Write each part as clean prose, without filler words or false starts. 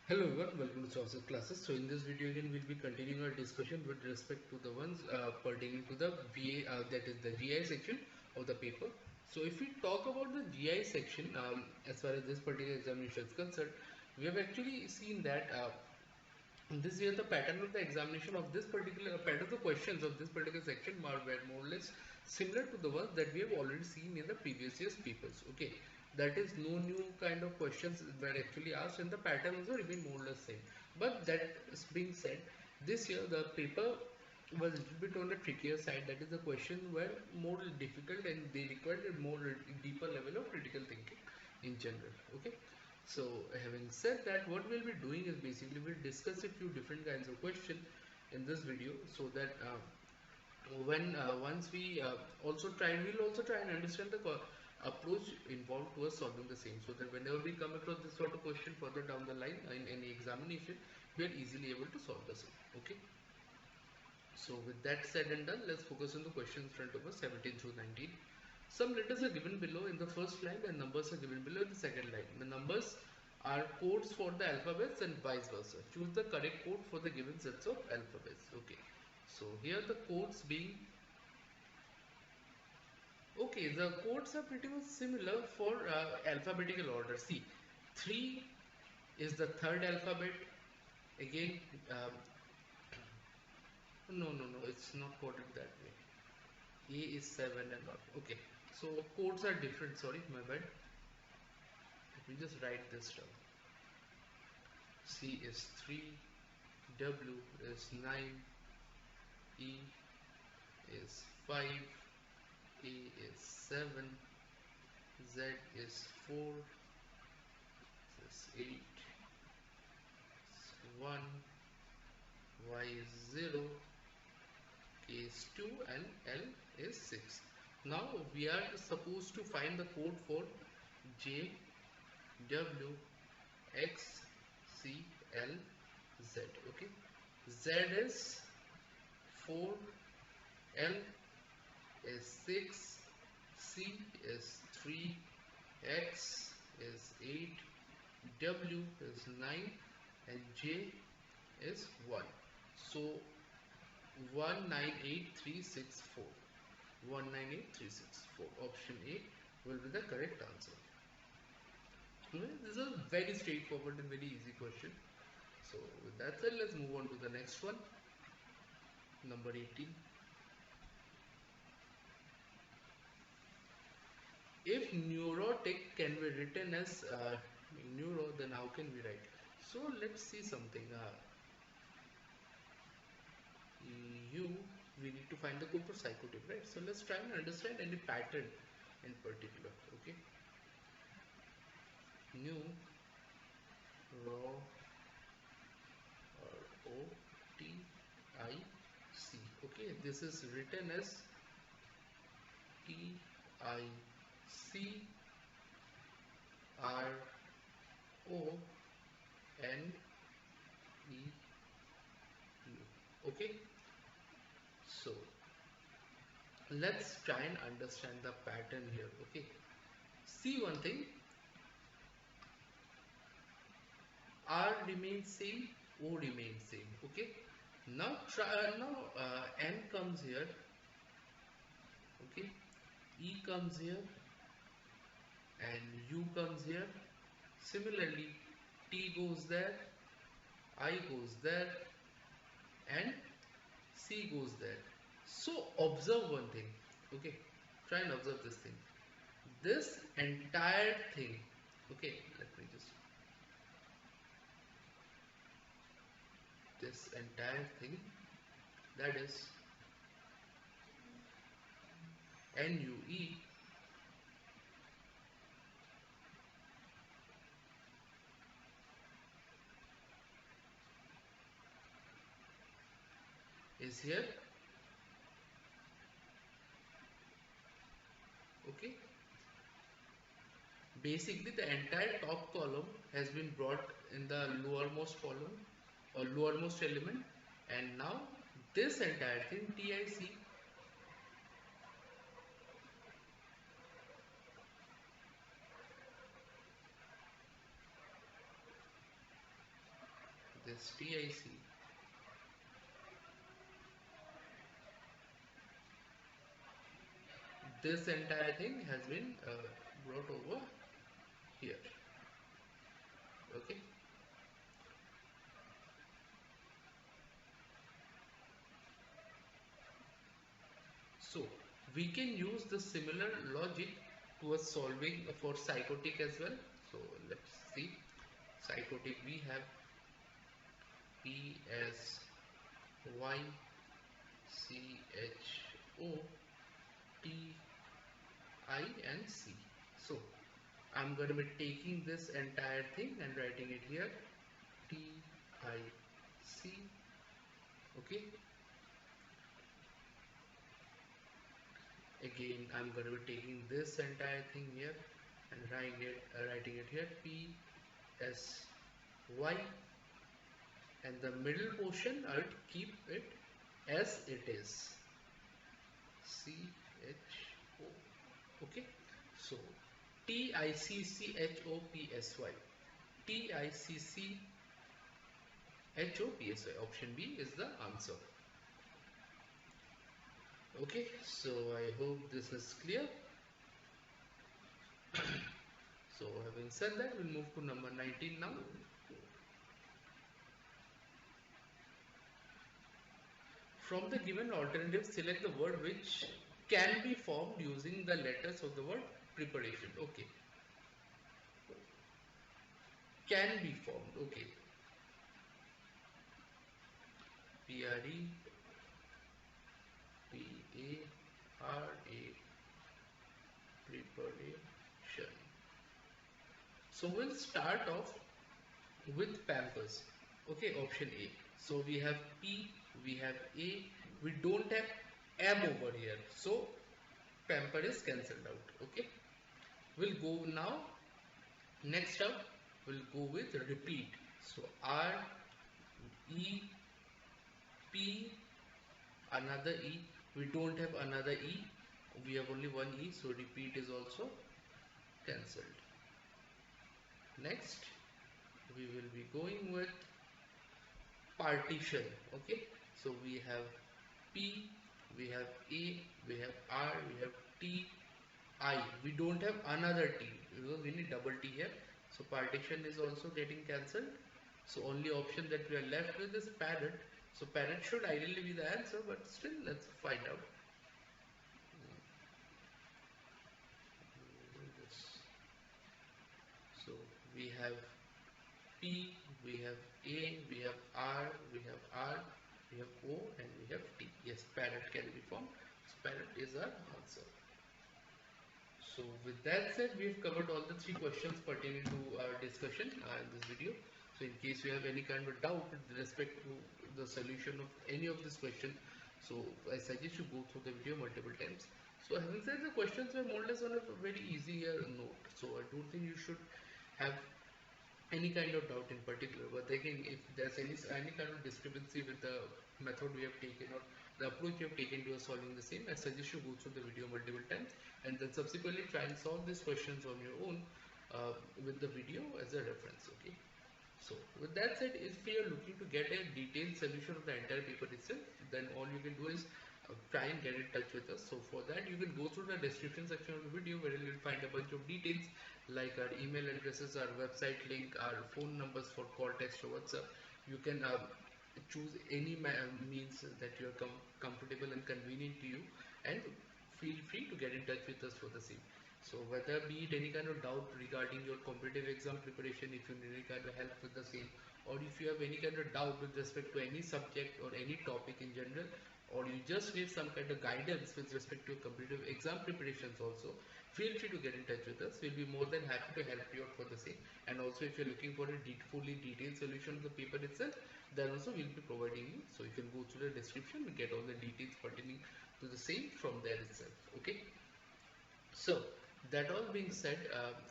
Hello everyone, welcome to Chaucer classes. So in this video again we'll be continuing our discussion with respect to the ones pertaining to the VA, that is the GI section of the paper. So if we talk about the GI section, as far as this particular examination is concerned, we have actually seen that this year the pattern of the examination of this particular pattern of the questions of this particular section were more or less similar to the ones that we have already seen in the previous year's papers. Okay, that is no new kind of questions were actually asked and the pattern also remain more or less same. But that is being said, this year the paper was a little bit on the trickier side. That is, the question were more difficult and they required a more deeper level of critical thinking in general. Okay, so having said that, what we'll be doing is basically we'll discuss a few different kinds of questions in this video, so that when once we we'll also try and understand the approach involved towards solving the same, so that whenever we come across this sort of question further down the line in any examination, we are easily able to solve the same. Okay, so with that said and done, let's focus on the questions front of us, 17 through 19. Some letters are given below in the first line and numbers are given below in the second line. The numbers are codes for the alphabets and vice versa. Choose the correct code for the given sets of alphabets. Okay, so here the codes being, okay, the codes are pretty much similar for alphabetical order. See, 3 is the third alphabet. Again, no, it's not coded that way. A is 7 and all. Okay, so codes are different. Sorry, my bad. Let me just write this down. C is 3, W is 9, E is 5, A is 7, Z is 4, this is 8, 1, Y is 0, K is 2 and L is 6. Now we are supposed to find the code for J, W, X, C, L, Z. Okay, Z is 4, L is 6, C is 3, X is 8, W is 9 and J is 1. So 198364. 198364. Option A will be the correct answer. Okay, this is a very straightforward and very easy question. So with that said, let's move on to the next one. Number 18. If neurotic can be written as neuro, then how can we write? So let's see something. You, we need to find the code for psychotic, right? So let's try and understand any pattern in particular. Okay, new raw or O T I C. Okay, this is written as T I C R O N E U. Okay, so let's try and understand the pattern here. Okay, see one thing, R remains same, O remains same. Okay, now N comes here. Okay, E comes here and U comes here. Similarly, T goes there, I goes there and C goes there. So observe one thing. Okay, try and observe this thing. This entire thing. Okay, let me just, this entire thing, that is NUE, is here. Okay, basically the entire top column has been brought in the lowermost column or lowermost element, and now this entire thing TIC this TIC, this entire thing has been brought over here. Okay. So we can use the similar logic towards solving for cytotic as well. So let's see. Cytotic, we have P S Y C H O T I and C. So I'm going to be taking this entire thing and writing it here, T I C. Okay. Again, I'm going to be taking this entire thing here and writing it here, P S Y, and the middle portion I'll keep it as it is, C H O. Okay. So TICCHOPSY, TICCHOPSY, option B is the answer. Okay, so I hope this is clear. So having said that, we'll move to number 19 now. From the given alternative, select the word which can be formed using the letters of the word preparation. Okay. Can be formed. Okay. PREPARA. Preparation. So we'll start off with Pampers. Okay, option A. So we have P, we have A, we don't have M over here. So Pamper is cancelled out. Okay. We'll go now. Next up, we'll go with repeat. So R, E, P, another E. We don't have another E. We have only one E. So repeat is also cancelled. Next, we will be going with partition. Okay. So we have P, we have A, we have R, we have T, I. We don't have another T because we need double T here. So partition is also getting cancelled. So only option that we are left with is parrot. So parrot should ideally be the answer, but still let's find out. So we have P, we have A, we have R, we have R, we have O, and we have T. Yes, parrot can be formed. So parrot is our answer. So with that said, we have covered all the three questions pertaining to our discussion in this video. So in case you have any kind of doubt with respect to the solution of any of this question, so I suggest you go through the video multiple times. So having said, the questions were more or less on a very easy note. So I don't think you should have any kind of doubt in particular. But again, if there's any kind of discrepancy with the method we have taken or the approach you have taken to solving the same, I suggest you go through the video multiple times and then subsequently try and solve these questions on your own with the video as a reference. Okay. So with that said, if you are looking to get a detailed solution of the entire paper itself, then all you can do is try and get in touch with us. So for that, you can go through the description section of the video where you will find a bunch of details like our email addresses, our website link, our phone numbers for call, text or WhatsApp. You can choose any means that you are comfortable and convenient to you, and feel free to get in touch with us for the same. So whether be it any kind of doubt regarding your competitive exam preparation, if you need any kind of help with the same, or if you have any kind of doubt with respect to any subject or any topic in general, or you just need some kind of guidance with respect to your competitive exam preparations also, feel free to get in touch with us. We'll be more than happy to help you out for the same. And also if you're looking for a fully detailed solution of the paper itself, then also we'll be providing you. So you can go through the description and get all the details pertaining to the same from there itself. Okay. So that all being said,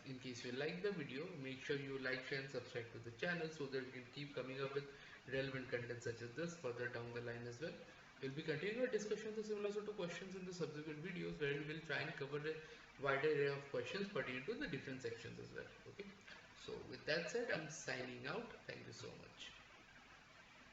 in case you like the video, make sure you like, share and subscribe to the channel so that we can keep coming up with relevant content such as this further down the line as well. We'll be continuing our discussions of similar sort of questions in the subsequent videos where we will try and cover a wider array of questions pertaining to the different sections as well. Okay. So with that said, I'm signing out. Thank you so much.